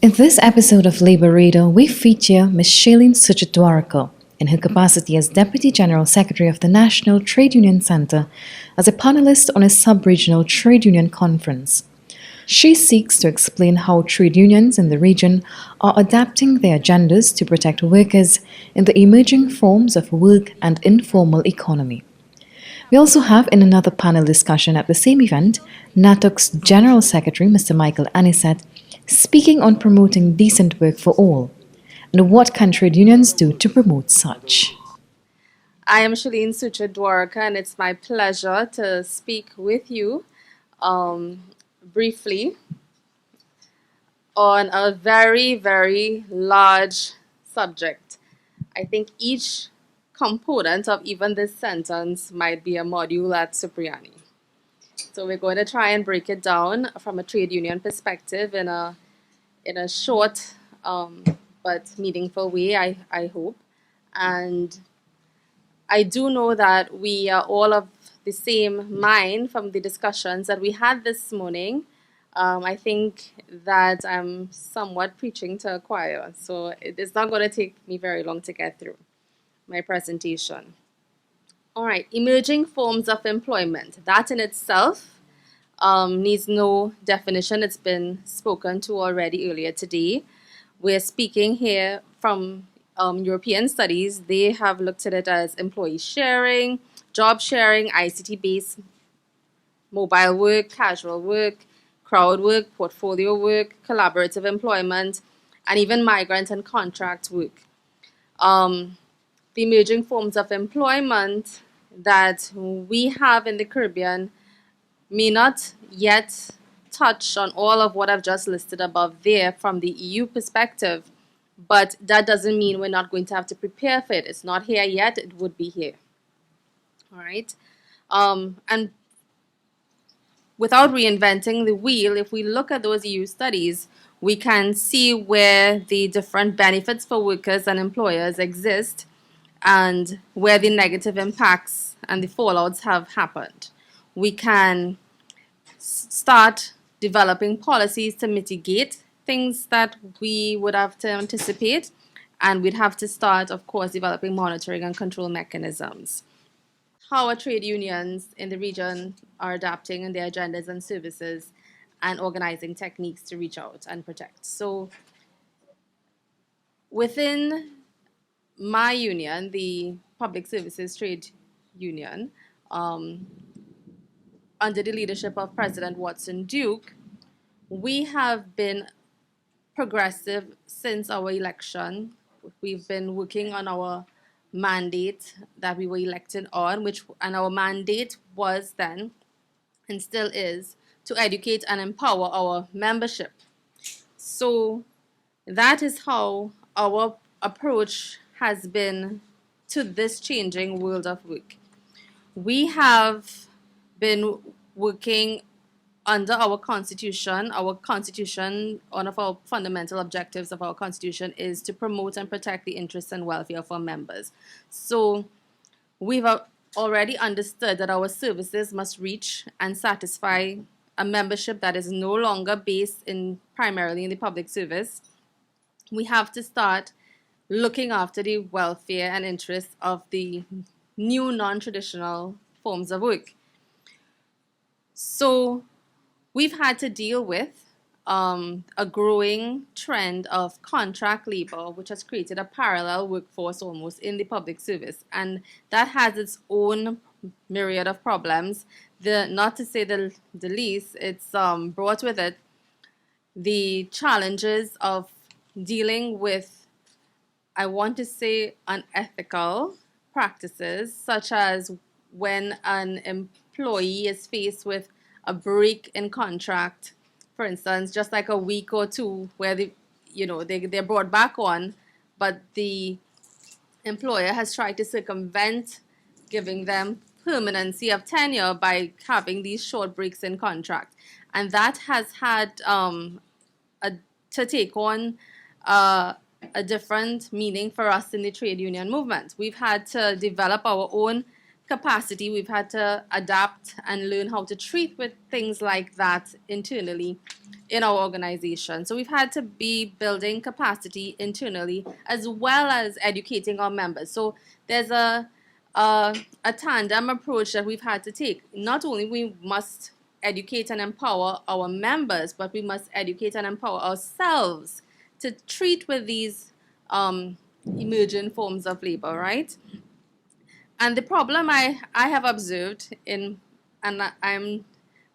In this episode of Labour Radar, we feature Ms. Shalene Suchit-Dwarika in her capacity as Deputy General Secretary of the National Trade Union Centre as a panelist on a sub-regional trade union conference. She seeks to explain how trade unions in the region are adapting their agendas to protect workers in the emerging forms of work and informal economy. We also have in another panel discussion at the same event, NATUC's General Secretary, Mr. Michael Anisette, speaking on promoting decent work for all, and what can trade unions do to promote such. I am Shalene Suchit-Dwarika, and it's my pleasure to speak with you briefly on a very, very large subject. I think each component of even this sentence might be a module at Supriani. So we're going to try and break it down from a trade union perspective in a short but meaningful way, I hope. And I do know that we are all of the same mind from the discussions that we had this morning. I think that I'm somewhat preaching to a choir, so it's not going to take me very long to get through my presentation. All right, emerging forms of employment. That in itself needs no definition. It's been spoken to already earlier today. We're speaking here from European studies. They have looked at it as employee sharing, job sharing, ICT-based mobile work, casual work, crowd work, portfolio work, collaborative employment, and even migrant and contract work. The emerging forms of employment that we have in the Caribbean may not yet touch on all of what I've just listed above there from the EU perspective, but that doesn't mean we're not going to have to prepare for it. It's not here yet, it would be here. All right. And without reinventing the wheel, if we look at those EU studies, we can see where the different benefits for workers and employers exist and where the negative impacts and the fallouts have happened. We can start developing policies to mitigate things that we would have to anticipate, and we'd have to start, of course, developing monitoring and control mechanisms. How our trade unions in the region are adapting in their agendas and services and organizing techniques to reach out and protect. So within my union, the Public Services Trade Union, under the leadership of President Watson Duke, we have been progressive since our election. We've been working on our mandate that we were elected on, and our mandate was then and still is to educate and empower our membership. So that is how our approach has been to this changing world of work. We have been working under our constitution. Our constitution, one of our fundamental objectives of our constitution is to promote and protect the interests and welfare of our members. So we've already understood that our services must reach and satisfy a membership that is no longer based primarily in the public service. We have to start looking after the welfare and interests of the new non-traditional forms of work. So we've had to deal with a growing trend of contract labor, which has created a parallel workforce almost in the public service. And that has its own myriad of problems. Not to say the least, it's brought with it the challenges of dealing with, I want to say, unethical practices, such as when an employee is faced with a break in contract, for instance, just like a week or two where they're brought back on, but the employer has tried to circumvent giving them permanency of tenure by having these short breaks in contract. And that has had to take on a different meaning for us in the trade union movement. We've had to develop our own capacity. We've had to adapt and learn how to treat with things like that internally in our organization. So we've had to be building capacity internally as well as educating our members. So there's a tandem approach that we've had to take. Not only we must educate and empower our members, but we must educate and empower ourselves to treat with these emerging forms of labor, right? And the problem I have observed and I'm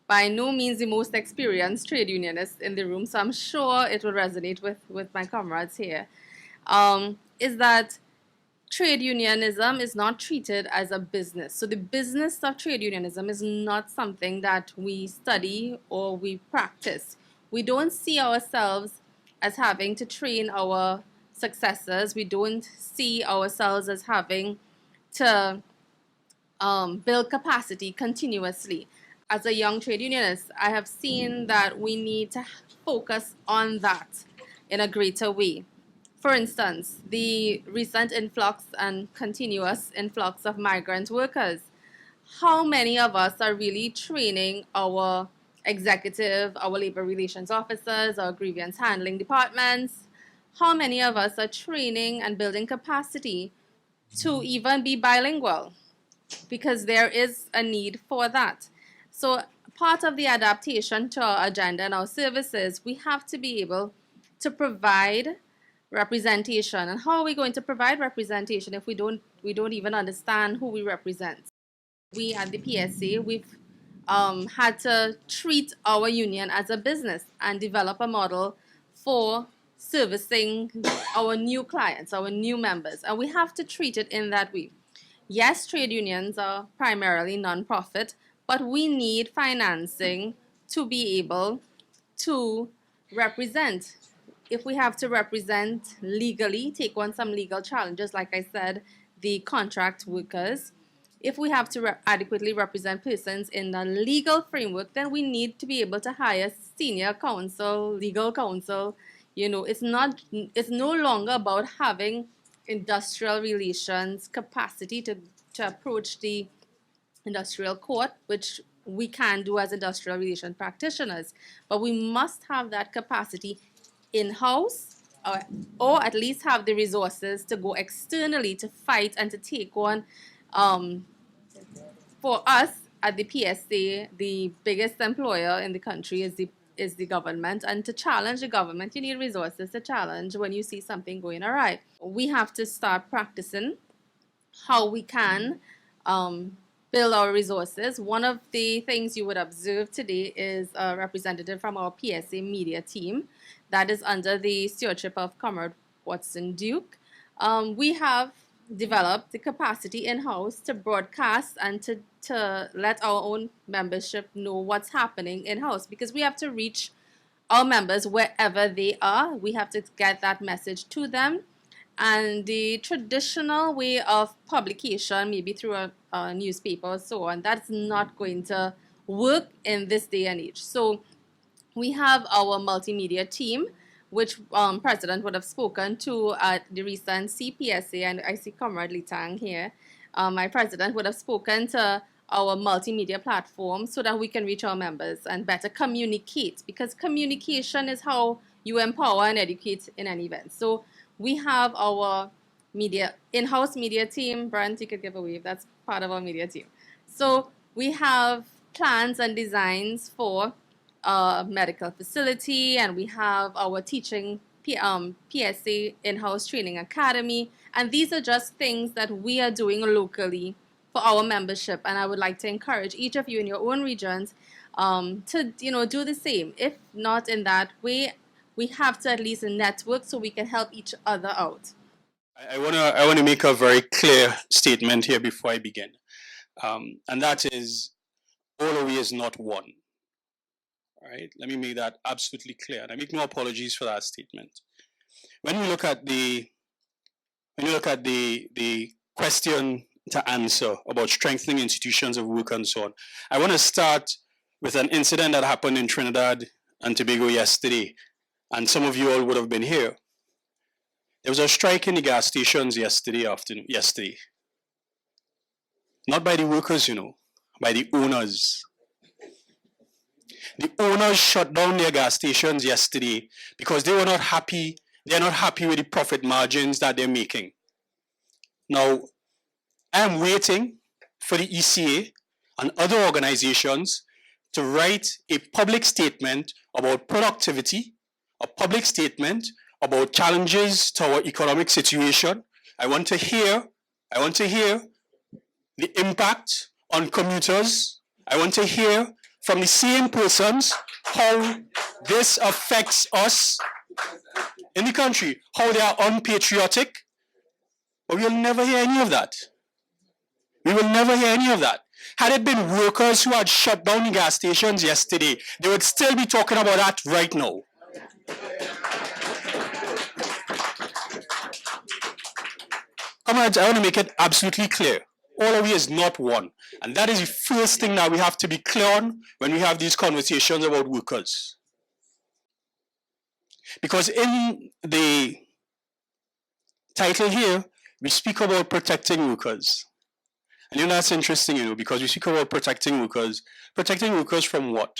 by no means the most experienced trade unionist in the room, so I'm sure it will resonate with my comrades here, is that trade unionism is not treated as a business. So the business of trade unionism is not something that we study or we practice. We don't see ourselves as having to train our successors. We don't see ourselves as having to build capacity continuously. As a young trade unionist, I have seen that we need to focus on that in a greater way. For instance, the recent influx and continuous influx of migrant workers. How many of us are really training our executive, our labor relations officers, our grievance handling departments? How many of us are training and building capacity to even be bilingual? Because there is a need for that. So part of the adaptation to our agenda and our services, we have to be able to provide representation. And how are we going to provide representation if we don't even understand who we represent? We at the PSA, we've had to treat our union as a business and develop a model for servicing our new clients, our new members, and we have to treat it in that way. Yes, trade unions are primarily non-profit, but we need financing to be able to represent. If we have to represent legally, take on some legal challenges, like I said, the contract workers, if we have to adequately represent persons in a legal framework, then we need to be able to hire senior counsel, legal counsel. You know, it's no longer about having industrial relations capacity to approach the industrial court, which we can do as industrial relations practitioners, but we must have that capacity in-house, or at least have the resources to go externally to fight and to take on. For us at the PSA, the biggest employer in the country is the government, and to challenge the government, you need resources to challenge when you see something going awry. We have to start practicing how we can build our resources. One of the things you would observe today is a representative from our PSA media team that is under the stewardship of Comrade Watson Duke. We have developed the capacity in-house to broadcast and to let our own membership know what's happening in-house, because we have to reach our members wherever they are. We have to get that message to them. And the traditional way of publication, maybe through a newspaper or so on, that's not going to work in this day and age. So we have our multimedia team, which President would have spoken to at the recent CPSA, and I see Comrade Litang here. My President would have spoken to our multimedia platform so that we can reach our members and better communicate, because communication is how you empower and educate in an event. So we have our in-house media team. Brent, you could give a wave. That's part of our media team. So we have plans and designs for a medical facility, and we have our teaching PSA in-house training academy. And these are just things that we are doing locally for our membership. And I would like to encourage each of you in your own regions to do the same. If not in that way, we have to at least network so we can help each other out. I want to make a very clear statement here before I begin, and that is, OLOE is not one. All right, let me make that absolutely clear, and I make no apologies for that statement. When we look at the question to answer about strengthening institutions of work and so on, I want to start with an incident that happened in Trinidad and Tobago yesterday, and some of you all would have been here. There was a strike in the gas stations yesterday. Not by the workers, by the owners. The owners shut down their gas stations yesterday because they were not happy. They're not happy with the profit margins that they're making. Now, I'm waiting for the ECA and other organizations to write a public statement about productivity, a public statement about challenges to our economic situation. I want to hear the impact on commuters. I want to hear from the same persons how this affects us in the country, how they are unpatriotic, but we'll never hear any of that. We will never hear any of that. Had it been workers who had shut down the gas stations yesterday, they would still be talking about that right now. Comrades, I want to make it absolutely clear. All of you is not one. And that is the first thing that we have to be clear on when we have these conversations about workers. Because in the title here, we speak about protecting workers. And that's interesting, because we speak about protecting workers from what?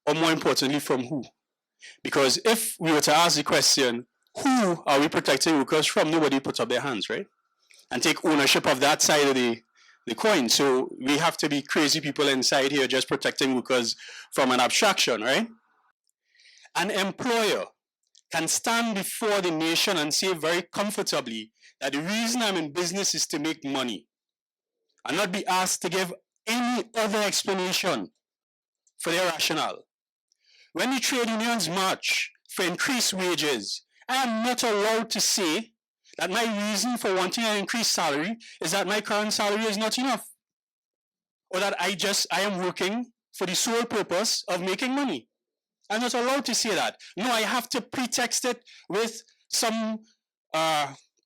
Or more importantly, from who? Because if we were to ask the question, who are we protecting workers from? Nobody puts up their hands, right? And take ownership of that side of the coin. So we have to be crazy people inside here just protecting workers from an abstraction, right? An employer can stand before the nation and say very comfortably that the reason I'm in business is to make money, and not be asked to give any other explanation for their rationale. When the trade unions march for increased wages, I am not allowed to say that my reason for wanting an increased salary is that my current salary is not enough, or that I am working for the sole purpose of making money. I'm not allowed to say that. No, I have to pretext it with some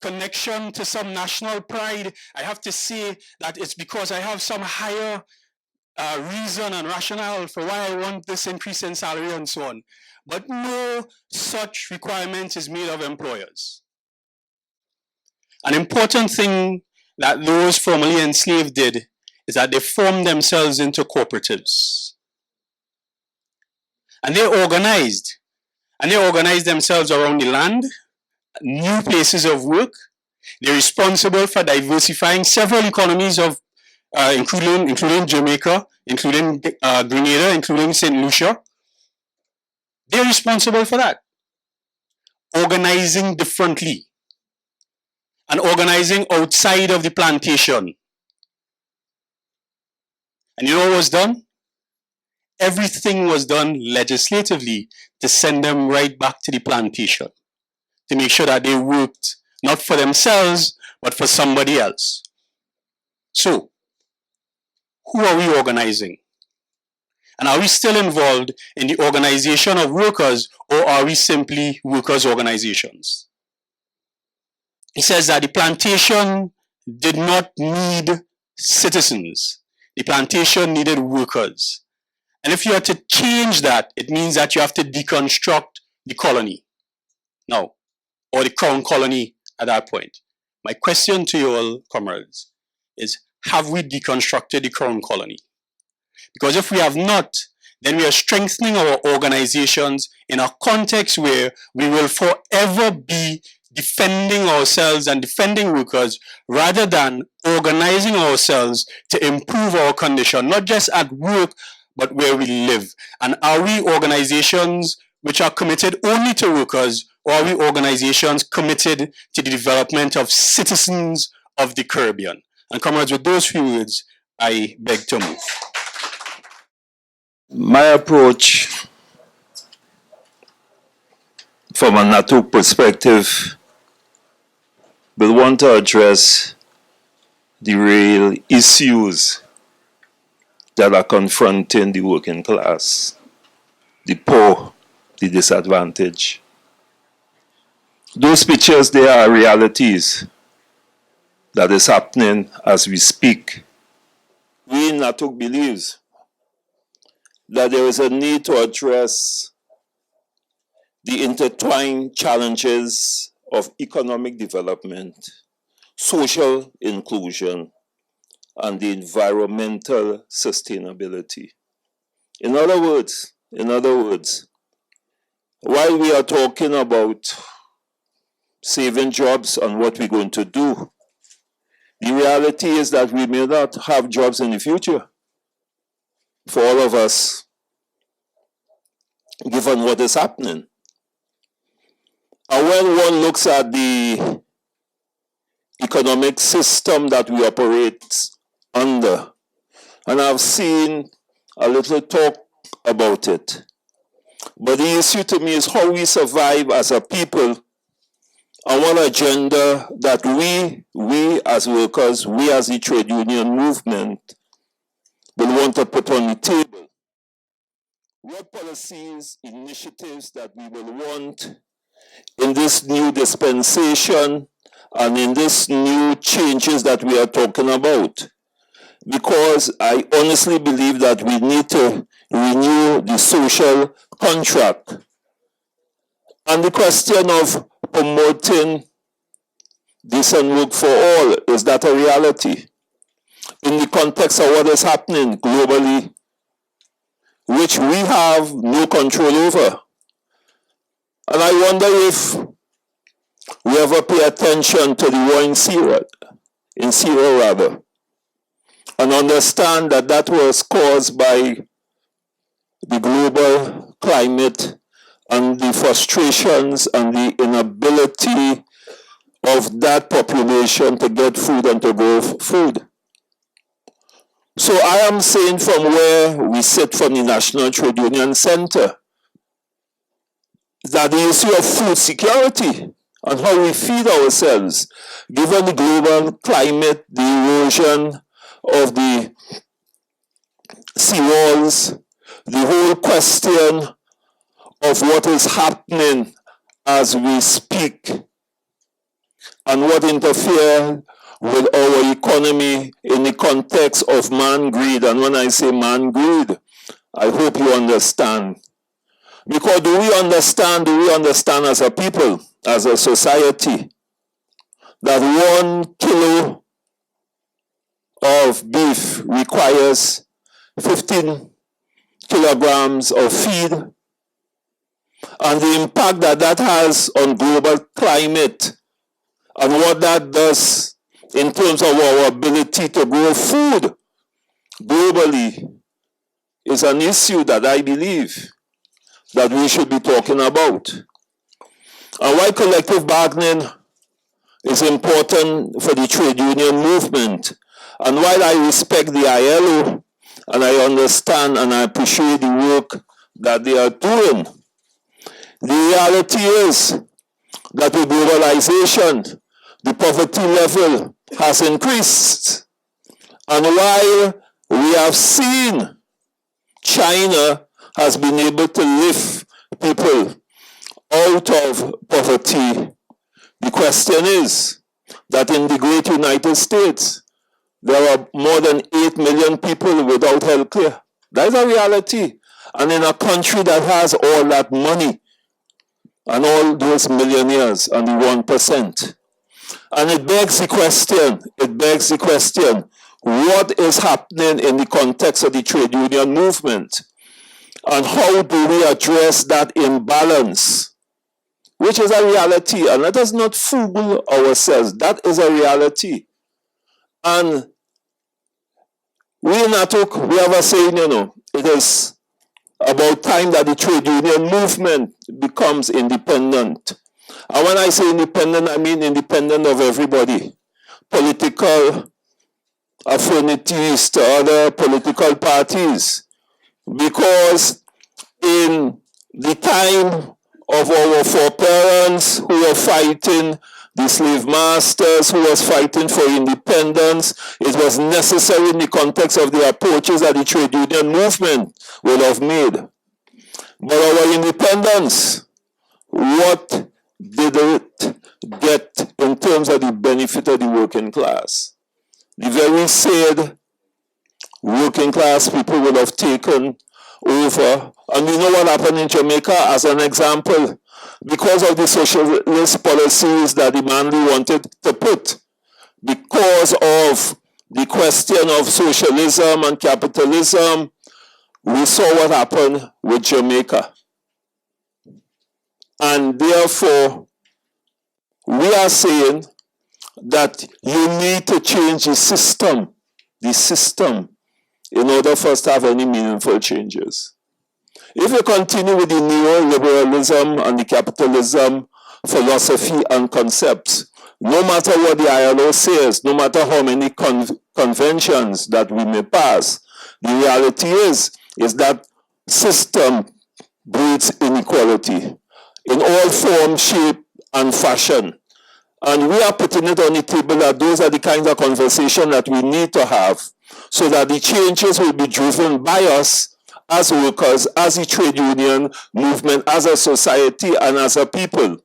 connection to some national pride. I have to say that it's because I have some higher reason and rationale for why I want this increase in salary and so on. But no such requirement is made of employers. An important thing that those formerly enslaved did is that they formed themselves into cooperatives. And they organized. And they organized themselves around the land, new places of work. They're responsible for diversifying several economies of, including Jamaica, including Grenada, including St. Lucia. They're responsible for that. Organizing differently. And organizing outside of the plantation. And you know what was done? Everything was done legislatively to send them right back to the plantation, to make sure that they worked not for themselves, but for somebody else. So, who are we organizing? And are we still involved in the organization of workers, or are we simply workers' organizations? He says that the plantation did not need citizens. The plantation needed workers. And if you are to change that, it means that you have to deconstruct the colony now, or the crown colony at that point. My question to you all, comrades, is have we deconstructed the crown colony? Because if we have not, then we are strengthening our organizations in a context where we will forever be defending ourselves and defending workers rather than organizing ourselves to improve our condition, not just at work, but where we live. And are we organizations which are committed only to workers, or are we organizations committed to the development of citizens of the Caribbean? And comrades, with those few words, I beg to move. My approach from a NATUC perspective will want to address the real issues that are confronting the working class, the poor, the disadvantaged. Those pictures, they are realities that is happening as we speak. We in NATUC believes that there is a need to address the intertwined challenges of economic development, social inclusion, and the environmental sustainability. In other words, In other words, while we are talking about saving jobs and what we're going to do, the reality is that we may not have jobs in the future for all of us, given what is happening. And when one looks at the economic system that we operate under, and I've seen a little talk about it, but the issue to me is how we survive as a people and what agenda that we as workers, we as the trade union movement will want to put on the table. What policies, initiatives that we will want in this new dispensation and in this new changes that we are talking about. Because I honestly believe that we need to renew the social contract. And the question of promoting decent work for all, is that a reality? In the context of what is happening globally, which we have no control over. And I wonder if we ever pay attention to the war in Syria, and understand that that was caused by the global climate and the frustrations and the inability of that population to get food and to grow food. So I am saying from where we sit from the National Trade Union Center, that the issue of food security and how we feed ourselves, given the global climate, the erosion of the seawalls, the whole question of what is happening as we speak and what interferes with our economy in the context of man greed. And when I say man greed, I hope you understand. Because do we understand as a people, as a society, that 1 kilo of beef requires 15 kilograms of feed, and the impact that that has on global climate and what that does in terms of our ability to grow food globally is an issue that I believe that we should be talking about. And why collective bargaining is important for the trade union movement. And while I respect the ILO and I understand and I appreciate the work that they are doing, the reality is that with globalization, the poverty level has increased. And while we have seen China has been able to lift people out of poverty, the question is that in the great United States, there are more than 8 million people without health care. That is a reality. And in a country that has all that money and all those millionaires and the 1%. And it begs the question, what is happening in the context of the trade union movement? And how do we address that imbalance? Which is a reality, and let us not fool ourselves. That is a reality. And we in NATUC, we have a saying, it is about time that the trade union movement becomes independent. And when I say independent, I mean independent of everybody. Political affinities to other political parties. Because in the time of our foreparents who were fighting the slave masters, who was fighting for independence, it was necessary in the context of the approaches that the trade union movement would have made. But our independence, what did it get in terms of the benefit of the working class? The very said working class people would have taken over. And we know what happened in Jamaica as an example. Because of the socialist policies that the Manley wanted to put, because of the question of socialism and capitalism, We saw what happened with Jamaica. And therefore, we are saying that you need to change the system, in order for us to have any meaningful changes. If you continue with the neoliberalism and the capitalism philosophy and concepts, no matter what the ILO says, no matter how many conventions that we may pass, the reality is that system breeds inequality in all form, shape, and fashion. And we are putting it on the table that those are the kinds of conversation that we need to have so that the changes will be driven by us as workers, as a trade union movement, as a society, and as a people.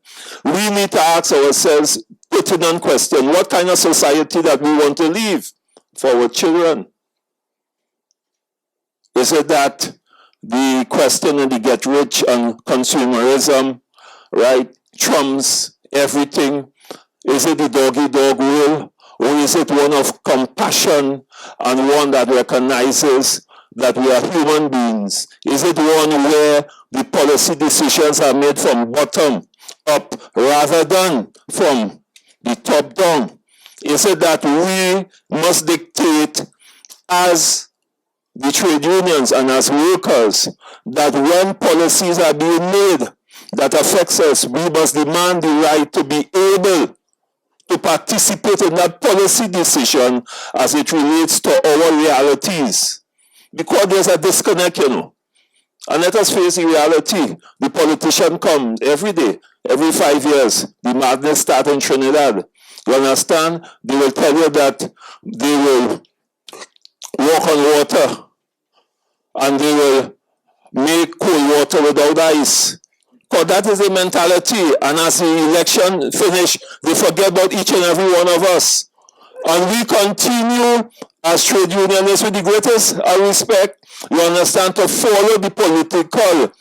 We need to ask ourselves, putting on question, what kind of society that we want to leave for our children? Is it that the question of the get rich and consumerism, right, trumps everything? Is it the dog-eat-dog rule? Or is it one of compassion and one that recognizes that we are human beings? Is it one where the policy decisions are made from bottom up rather than from the top down? Is it that we must dictate as the trade unions and as workers that when policies are being made that affects us, we must demand the right to be able to participate in that policy decision as it relates to our realities? Because there's a disconnect, you know. And let us face the reality. The politician comes every day, every 5 years. The madness starts in Trinidad. You understand? They will tell you that they will walk on water and they will make cold water without ice. Because that is the mentality. And as the election finish, they forget about each and every one of us. And we continue as trade unionists with the greatest respect, you understand, to follow the political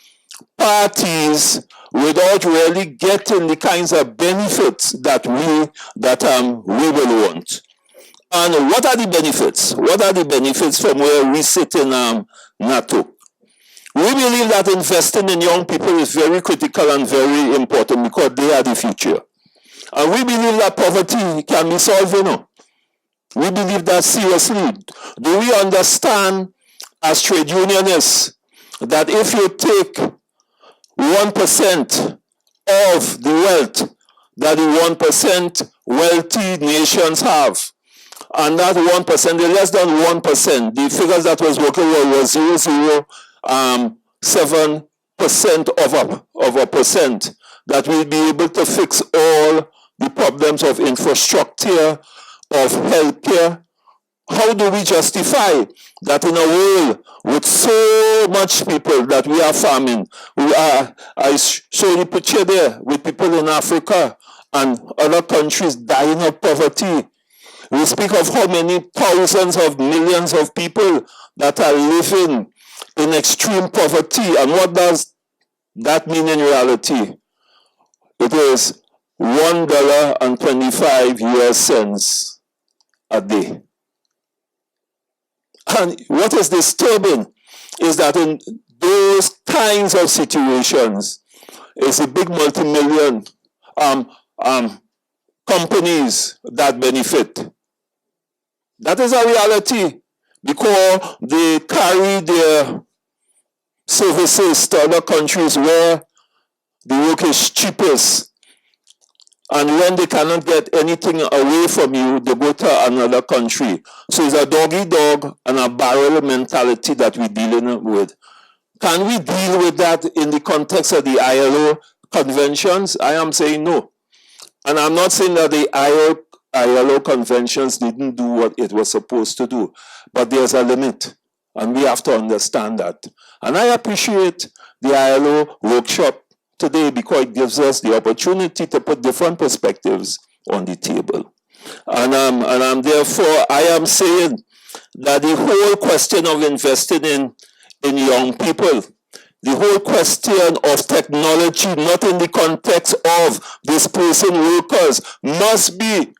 parties without really getting the kinds of benefits that we will want. And what are the benefits? What are the benefits from where we sit in NATUC? We believe that investing in young people is very critical and very important because they are the future. And we believe that poverty can be solved, you know. We believe that seriously. Do we understand as trade unionists that if you take 1% of the wealth that the 1% wealthy nations have, and that 1%, the less than 1%, the figures that was working was 0.007% of a percent, that we'll be able to fix all the problems of infrastructure, of healthcare. How do we justify that in a world with so much people that we are farming? I show the picture there with people in Africa and other countries dying of poverty. We speak of how many thousands of millions of people that are living in extreme poverty. And what does that mean in reality? It is $1.25 a day. And what is disturbing is that in those kinds of situations, it's a big multi-million companies that benefit. That is a reality because they carry their services to other countries where the work is cheapest. And when they cannot get anything away from you, they go to another country. So it's a dog-eat-dog and a barrel mentality that we're dealing with. Can we deal with that in the context of the ILO conventions? I am saying no. And I'm not saying that the ILO conventions didn't do what it was supposed to do. But there's a limit. And we have to understand that. And I appreciate the ILO workshop today because it gives us the opportunity to put different perspectives on the table. And therefore, I am saying that the whole question of investing in young people, the whole question of technology, not in the context of displacing workers, must be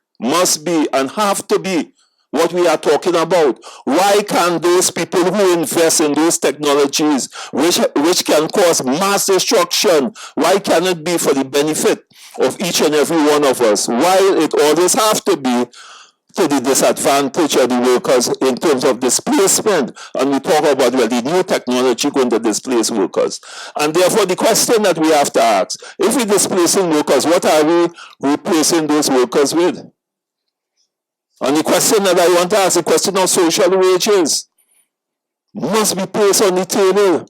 and have to be what we are talking about. Why can't those people who invest in those technologies, which can cause mass destruction, why can it be for the benefit of each and every one of us? Why it always have to be to the disadvantage of the workers in terms of displacement? And we talk about, well, the new technology going to displace workers. And therefore, the question that we have to ask, if we're displacing workers, what are we replacing those workers with? And the question that I want to ask, the question of social wages, must be placed on the table.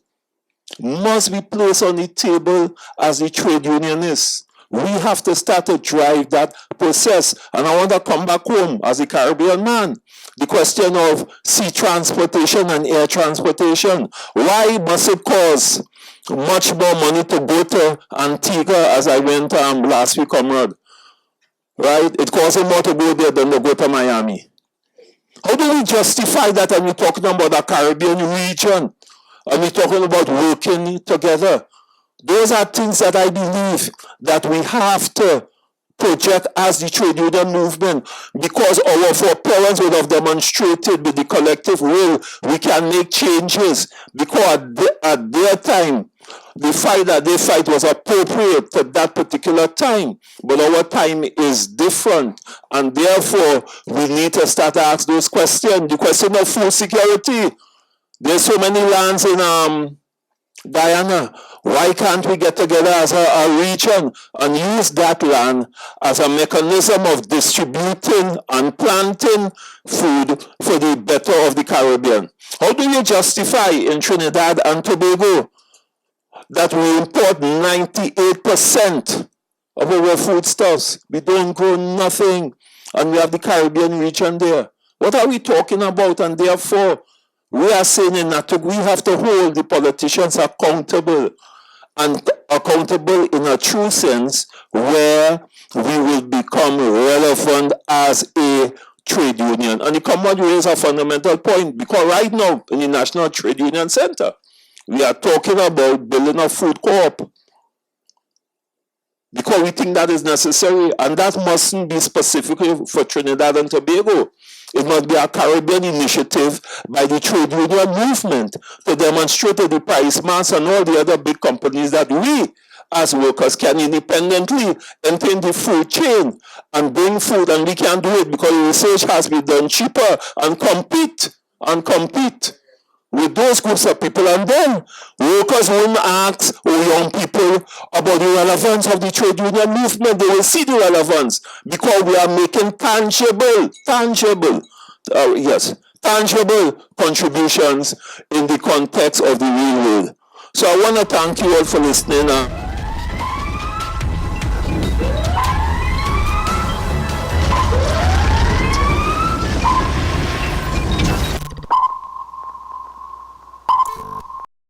Must be placed on the table as the trade unionists. We have to start to drive that process. And I want to come back home as a Caribbean man. The question of sea transportation and air transportation. Why must it cost much more money to go to Antigua, as I went last week, comrade? Right? It costs more to go there than to go to Miami. How do we justify that? And we're talking about the Caribbean region, and we're talking about working together. Those are things that I believe that we have to project as the trade union movement, because our foreparents would have demonstrated with the collective will we can make changes, because at their time, the fight that they fight was appropriate to that particular time. But our time is different, and therefore we need to start to ask those questions. The question of food security. There's so many lands in Guyana. Why can't we get together as a region and use that land as a mechanism of distributing and planting food for the better of the Caribbean? How do you justify in Trinidad and Tobago that we import 98% of our foodstuffs? We don't grow nothing, and we have the Caribbean region there. What are we talking about? And therefore, we are saying in NATUC, we have to hold the politicians accountable, and accountable in a true sense, where we will become relevant as a trade union. And the common raise a fundamental point, because right now in the National Trade Union Center, we are talking about building a food co-op, because we think that is necessary, and that mustn't be specifically for Trinidad and Tobago. It must be a Caribbean initiative by the trade union movement to demonstrate to the price mass and all the other big companies that we as workers can independently enter in the food chain and bring food, and we can do it because research has been done cheaper, and compete with those groups of people. And then workers won't ask young people about the relevance of the trade union movement. They will see the relevance because we are making tangible contributions in the context of the real world. So I want to thank you all for listening.